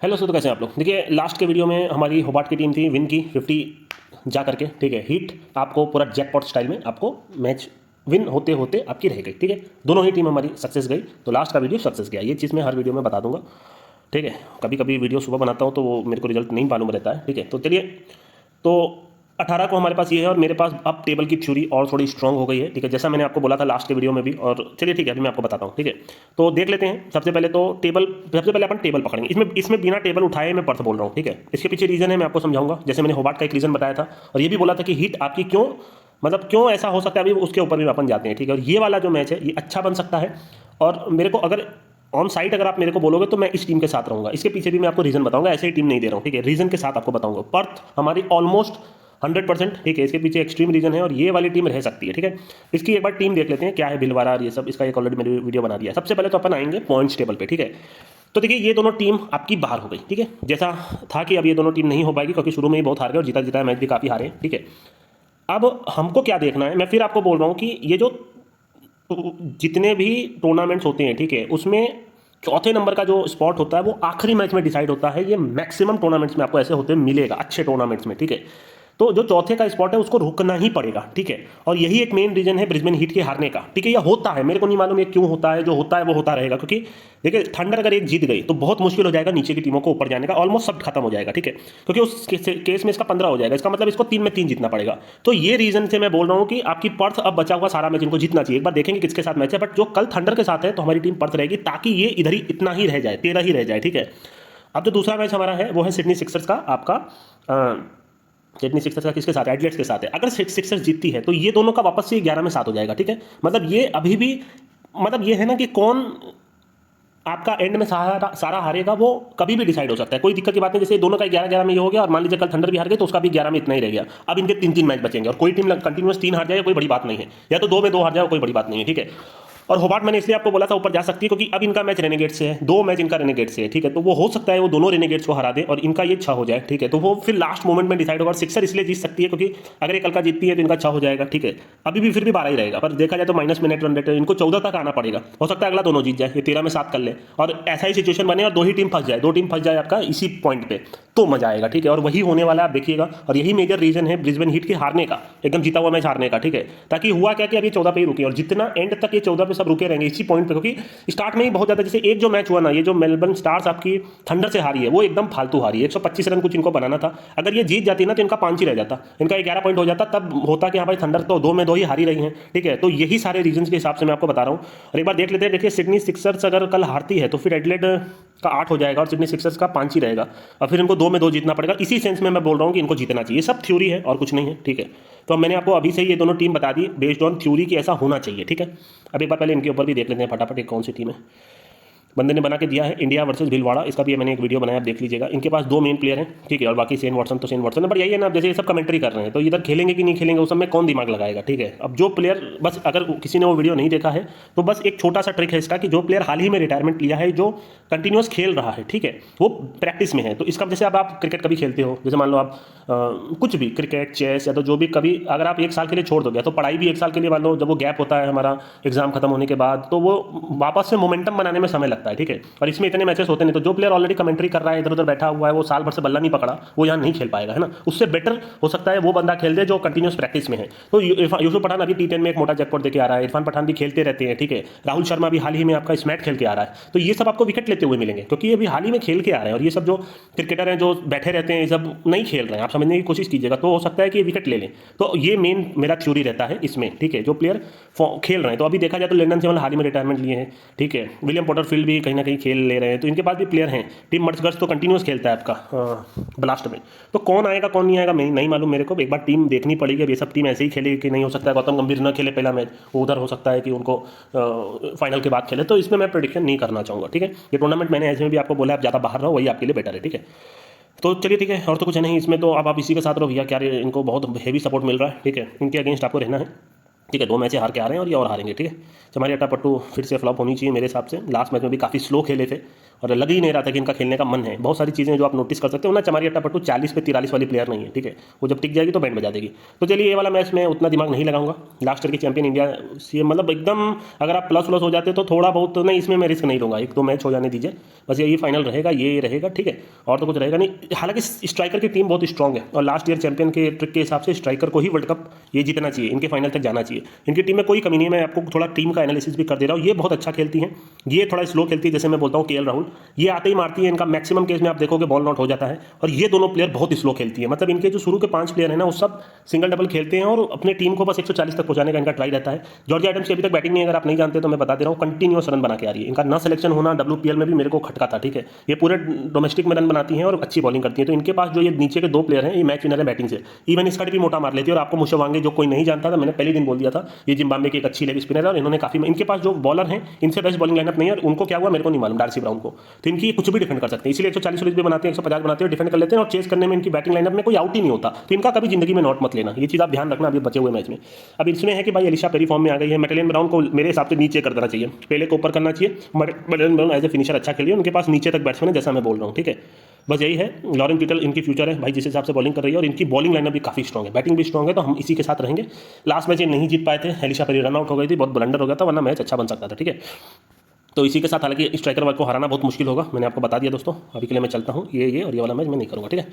Hello सो, तो कैसे हैं आप लोग। देखिए, लास्ट के वीडियो में हमारी होबार्ट की टीम थी विन की 50 जा करके, ठीक है। हीट आपको पूरा जैकपॉट स्टाइल में आपको मैच विन होते होते आपकी रह गई, ठीक है। दोनों ही टीम हमारी सक्सेस गई, तो लास्ट का वीडियो सक्सेस गया। ये चीज़ मैं हर वीडियो में बता दूंगा, ठीक है। कभी कभी वीडियो सुबह बनाता हूँ तो वो मेरे को रिजल्ट नहीं मालूम रहता है, ठीक है। तो चलिए, तो 18 को हमारे पास ये है और मेरे पास अब टेबल की थ्योरी और थोड़ी स्ट्रांग हो गई है, ठीक है, जैसा मैंने आपको बोला था लास्ट के वीडियो में भी। और चलिए ठीक है, अभी मैं आपको बताता हूँ, ठीक है। तो देख लेते हैं। सबसे पहले तो टेबल, सबसे पहले अपन टेबल पकड़ेंगे। इसमें इसमें बिना टेबल उठाए मैं पर्थ बोल रहा हूँ, ठीक है। इसके पीछे रीजन है, मैं आपको समझाऊंगा। जैसे मैंने होबार्ट का एक रीजन बताया था और ये भी बोला था कि हीट आपकी क्यों, मतलब क्यों ऐसा हो सकता है, अभी उसके ऊपर भी अपन जाते हैं, ठीक है। और ये वाला जो मैच है ये अच्छा बन सकता है। और मेरे को अगर ऑन साइट अगर आप मेरे को बोलोगे तो मैं इस टीम के साथ रहूंगा। इसके पीछे भी मैं आपको रीजन बताऊंगा, ऐसे ही टीम नहीं दे रहा हूँ, ठीक है। रीजन के साथ आपको बताऊंगा। पर्थ हमारी ऑलमोस्ट 100%, ठीक है। इसके पीछे एक्सट्रीम रीजन है और ये वाली टीम रह सकती है, ठीक है। इसकी एक बार टीम देख लेते हैं क्या है, भिलवाड़ा और ये सब। इसका एक ऑलरेडी मैंने वीडियो बना दिया है। सबसे पहले तो अपन आएंगे पॉइंट्स टेबल पे, ठीक है। तो देखिए, ये दोनों टीम आपकी बाहर हो गई, ठीक है। जैसा था कि अब ये दोनों टीम नहीं हो पाएगी क्योंकि शुरू में ही बहुत हार गए और जीता जीता मैच भी काफ़ी हारे, ठीक है। अब हमको क्या देखना है, मैं फिर आपको बोल रहा हूँ कि ये जो जितने भी टूर्नामेंट्स होते हैं, ठीक है, उसमें चौथे नंबर का जो स्पॉट होता है वो आखिरी मैच में डिसाइड होता है। ये मैक्सिमम टूर्नामेंट्स में आपको ऐसे होते मिलेगा, अच्छे टूर्नामेंट्स में, ठीक है। तो जो चौथे का स्पॉट है उसको रुकना ही पड़ेगा, ठीक है। और यही एक मेन रीजन है ब्रिस्बेन हीट के हारने का, ठीक है। यह होता है, मेरे को नहीं मालूम ये क्यों होता है, जो होता है वो होता रहेगा। क्योंकि देखिए, थंडर अगर एक जीत गई तो बहुत मुश्किल हो जाएगा नीचे की टीमों को ऊपर जाने का, ऑलमोस्ट सब खत्म हो जाएगा, ठीक है। क्योंकि उस केस में इसका 15 हो जाएगा, इसका मतलब इसको 3 में 3 जीतना पड़ेगा। तो ये रीजन से मैं बोल रहा हूँ कि आपकी पर्थ अब बचा हुआ सारा मैच इनको जीतना चाहिए। एक बार देखेंगे किसके साथ मैच है, बट जो कल थंडर के साथ है तो हमारी टीम पर्थ रहेगी, ताकि ये इधर ही इतना ही रह जाए, 13 ही रह जाए, ठीक है। अब जो दूसरा मैच हमारा है वो है सिडनी सिक्सर्स का, आपका सिडनी सिक्सर्स का किसके साथ है, एडिलेड्स के साथ है। अगर सिक्सर्स जीतती है तो ये दोनों का वापस से 11 में 7 हो जाएगा, ठीक है। मतलब ये अभी भी, मतलब ये है ना कि कौन आपका एंड में सारा सारा हारेगा वो कभी भी डिसाइड हो सकता है, कोई दिक्कत की बात नहीं। जैसे दोनों का 11-11 में ये हो गया और मान लीजिए कल थंडर भी हार गए तो उसका भी 11 में इतना ही रह गया। अब इनके 3-3 मैच बचेंगे और कोई टीम कंटिन्यूस 3 हार जाए कोई बड़ी बात नहीं है, या तो 2 में 2 हार जाए कोई बड़ी बात नहीं है, ठीक है। और होबार्ट मैंने इसलिए आपको बोला था ऊपर जा सकती है क्योंकि अब इनका मैच रेनेगेट से है, 2 मैच इनका रेनेगेट से है, ठीक है। तो वो हो सकता है वो दोनों रेनेगेट्स को हरा दे और इनका ये 6 हो जाए, ठीक है। तो वो फिर लास्ट मोमेंट में डिसाइड होगा। और सिक्सर इसलिए जीत सकती है क्योंकि अगर ये कल का जीतती है तो इनका 6 हो जाएगा, ठीक है। अभी भी फिर भी 12 ही रहेगा, पर देखा जाए तो माइनस में नेट रन रेट इनको 14 तक आना पड़ेगा। हो सकता है अगला दोनों जीत जाए, ये 13 में 7 कर ले और ऐसा ही सिचुएशन बने और 2 ही टीम फंस जाए, 2 टीम फंस जाए आपका इसी पॉइंट पे, तो मजा आएगा, ठीक है। और वही होने वाला है, आप देखिएगा। और यही मेजर रीजन है ब्रिस्बेन हीट के हारने का, एकदम जीता हुआ मैच हारने का, ठीक है। ताकि हुआ क्या कि अभी 14 पे ही रुके और जितना एंड तक ये 14 पे सब रुके रहेंगे इसी पॉइंट पे। क्योंकि स्टार्ट में ही बहुत ज्यादा, जैसे एक जो मैच हुआ ना, ये जो मेलबर्न स्टार्स आपकी थंडर से हारी है वो एकदम फालतू हारी है। 125 रन कुछ इनको बनाना था, अगर ये जीत जाती ना तो इनका 5 ही रह जाता, इनका 11 पॉइंट हो जाता। तब होता कि हाँ भाई थंडर तो 2 में 2 ही हारी रही है, ठीक है। तो यही सारे रीजन के हिसाब से मैं आपको बता रहा हूँ। और एक बार देख लेते हैं। देखिए, सिडनी सिक्सर्स अगर कल हारती है तो फिर एडिलेड का 8 हो जाएगा और सिडनी सिक्सर्स का 5 ही रहेगा और फिर इनको 2 में 2 जीतना पड़ेगा। इसी सेंस में मैं बोल रहा हूँ कि इनको जीतना चाहिए। सब थ्योरी है और कुछ नहीं है, ठीक है। तो मैंने आपको अभी से ये दोनों टीम बता दी बेस्ड ऑन थ्योरी कि ऐसा होना चाहिए, ठीक है। अब एक बार पहले इनके ऊपर भी देख लेते हैं फटाफट एक कौन सी टीम है। बंदे ने बना के दिया है इंडिया वर्सेस भिलवाड़ा, इसका भी मैंने एक वीडियो बनाया, आप देख लीजिएगा। इनके पास 2 मेन प्लेयर हैं, ठीक है, और बाकी शेन वॉटसन तो शेन वॉटसन है। पर यही है ना, जैसे ये सब कमेंट्री कर रहे हैं तो इधर खेलेंगे कि नहीं खेलेंगे उस समय कौन दिमाग लगाएगा, ठीक है। अब जो प्लेयर, बस अगर किसी ने वो वीडियो नहीं देखा है तो बस एक छोटा सा ट्रिक है इसका कि जो प्लेयर हाल ही में रिटायरमेंट लिया है, जो कंटिन्यूस खेल रहा है, ठीक है, वो प्रैक्टिस में है। तो इसका जैसे अब आप क्रिकेट कभी खेलते हो, जैसे मान लो आप कुछ भी क्रिकेट, चेस या तो जो भी, कभी अगर आप 1 साल के लिए छोड़ दोगे तो पढ़ाई भी 1 साल के लिए, मान लो जब वो गैप होता है हमारा एग्जाम खत्म होने के बाद, तो वो वापस से मोमेंटम बनाने में समय लगता है, ठीक है। और इसमें इतने मैचेस होते नहीं, तो जो प्लेयर ऑलरेडी कमेंट्री कर रहा है, इधर उधर बैठा हुआ है, वो साल भर से बल्ला नहीं पकड़ा, वो यहाँ नहीं खेल पाएगा, है ना। उससे बेटर हो सकता है वो बंदा खेल दे जो कंटिन्यूस प्रैक्टिस में है। तो यूसुफ पठान अभी T10 में एक मोटा जैकपॉट देके आ रहा है, इरफान पठान भी खेलते रहते हैं, ठीक है। राहुल शर्मा भी हाल ही में आपका स्मैट खेल के आ रहा है। तो ये सब आपको विकेट लेते हुए मिलेंगे क्योंकि ये अभी हाल ही में खेल के आ रहे हैं। और ये सब जो क्रिकेटर हैं जो बैठे रहते हैं, ये सब नहीं खेल रहे हैं, आप समझने की कोशिश कीजिएगा। तो हो सकता है कि विकेट ले लें। तो ये मेन मेरा थ्योरी रहता है इसमें, ठीक है। जो प्लेयर खेल रहे हैं, तो अभी देखा जाए तो लंदन से हाल ही में रिटायरमेंट लिए हैं, ठीक है। विलियम पॉटरफील्ड भी कहीं ना कहीं खेल ले रहे हैं, तो इनके पास भी प्लेयर हैं। टीम मर्चगर्स तो कंटिन्यूस खेलता है आपका ब्लास्ट में। तो कौन आएगा कौन नहीं आएगा नहीं मालूम मेरे को, एक बार टीम देखनी पड़ेगी। अब ये सब टीम ऐसे ही खेलेगी कि नहीं, हो सकता है गौतम गंभीर न खेले पहला मैच, वो उधर हो सकता है कि उनको फाइनल के बाद खेले। तो इसमें मैं प्रेडिक्शन नहीं करना चाहूँगा, ठीक है। ये टूर्नामेंट मैंने ऐसे में भी आपको बोला आप ज़्यादा बाहर रहो, वही आपके लिए बेटर है, ठीक है। तो चलिए ठीक है, और तो कुछ है नहीं इसमें। तो अब आप इसी के साथ रहो भैया, क्या इनको बहुत हेवी सपोर्ट मिल रहा है, ठीक है। इनके अगेंस्ट आपको रहना है, ठीक है। 2 मैचें हार के आ रहे हैं और ये और हारेंगे, ठीक है। हमारी अट्टा पट्टू फिर से फ्लॉप होनी चाहिए मेरे हिसाब से। लास्ट मैच में भी काफ़ी स्लो खेले थे और लग ही नहीं रहा था कि इनका खेलने का मन है। बहुत सारी चीज़ें जो आप नोटिस कर सकते हो ना, चमारी अट्टापट्टू 40 पे 43 वाली प्लेयर नहीं है, ठीक है, वो जब टिक जाएगी तो बैंड बजा देगी। तो चलिए ये वाला मैच में उतना दिमाग नहीं लगाऊंगा। लास्ट ईयर के चैंपियन इंडिया से मतलब एकदम अगर आप प्लस हो जाते तो थोड़ा बहुत नहीं, इसमें मैं रिस्क नहीं लूँगा, 1-2 मैच हो जाने दीजिए बस, यही फाइनल रहेगा, ये रहेगा, ठीक है, और तो कुछ रहेगा नहीं। हालांकि स्ट्राइकर की टीम बहुत स्ट्रॉग है और लास्ट ईयर चैंपियन के ट्रिक के हिसाब से स्ट्राइकर को ही वर्ल्ड कप ये जीतना चाहिए, इनके फाइनल तक जाना चाहिए। इनकी टीम में कोई कमी नहीं है, मैं आपको थोड़ा टीम का एनालिसिस भी कर दे रहा हूँ। ये बहुत अच्छा खेलती हैं, ये थोड़ा स्लो खेलती है, जैसे मैं बोलता हूँ केएल राहुल, ये आते ही मारती है, इनका मैक्सिमम केस में आप देखोगे बॉल नॉट हो जाता है। और ये दोनों प्लेयर बहुत स्लो खेलती है, मतलब इनके जो शुरू के 5 प्लेयर हैं ना वो सब सिंगल डबल खेलते हैं और अपने टीम को बस 140 तक पहुंचाने का इनका ट्राई रहता है। जॉर्जिया एडम्स की अभी तक बैटिंग नहीं, अगर आप नहीं जानते तो मैं बता दे रहा हूँ, कंटिन्यूअस रन बना के आ रही है। इनका ना सिलेक्शन होना WPL में भी मेरे को खटका था, ठीक है, ये पूरे डोमेस्टिक में रन बनाती हैं और अच्छी बॉलिंग करती है। तो इनके पास जो ये नीचे के 2 प्लेयर हैं, ये मैच विनर है बैटिंग से। इवन स्कट भी मोटा मार लेती है। और आपको मुशवांगे, जो कोई नहीं जानता था, मैंने पहले दिन बोल दिया था, ये जिम्बाब्वे की एक अच्छी लेग स्पिनर है और इन्होंने काफी, इनके पास जो बॉलर हैं इनसे बेस्ट बॉलिंग लाइनअप नहीं है। और उनको क्या हुआ मेरे को नहीं मालूम, डार्सी ब्राउन को, तो इनकी कुछ भी डिफेंड कर सकते हैं, इसलिए 140 रन भी बनाते हैं, 150 बनाते हैं, डिफेंड कर लेते हैं और चेस करने में इनकी बैटिंग लाइनअप में कोई आउट ही नहीं होता। तो इनका कभी जिंदगी में नॉट मत लेना, ये चीज आप ध्यान रखना अभी बचे हुए मैच में। अब इसमें है कि भाई एलिशा पेरी फॉर्म में आ गई है, मैटेलियन ब्राउन को मेरे हिसाब से नीचे कर देना चाहिए, पहले को ऊपर करना चाहिए। मैटेलियन ब्राउन एज ए फिनिशर अच्छा खेली है, उनके पास नीचे तक बैट्समैन है, जैसा मैं बोल रहा हूँ, ठीक है, बस यही है। लॉरेन टिटल इनकी फ्यूचर है भाई, जिस हिसाब से बॉलिंग कर रही है और इनकी बॉलिंग लाइनअप भी काफी स्ट्रॉग है, बैटिंग भी स्ट्रॉग है, तो हम इसी के साथ रहेंगे। लास्ट मैच ये नहीं जीत पाए थे, एलिशा पेरी रन आउट हो गई थी, बहुत ब्लंडर हो गया था, वरना मैच अच्छा बन सकता था, ठीक है। तो इसी के साथ, हालांकि स्ट्राइकर वर्ग को हराना बहुत मुश्किल होगा, मैंने आपको बता दिया दोस्तों। अभी के लिए मैं चलता हूँ, ये और ये वाला मैच मैं नहीं करूँगा, ठीक है।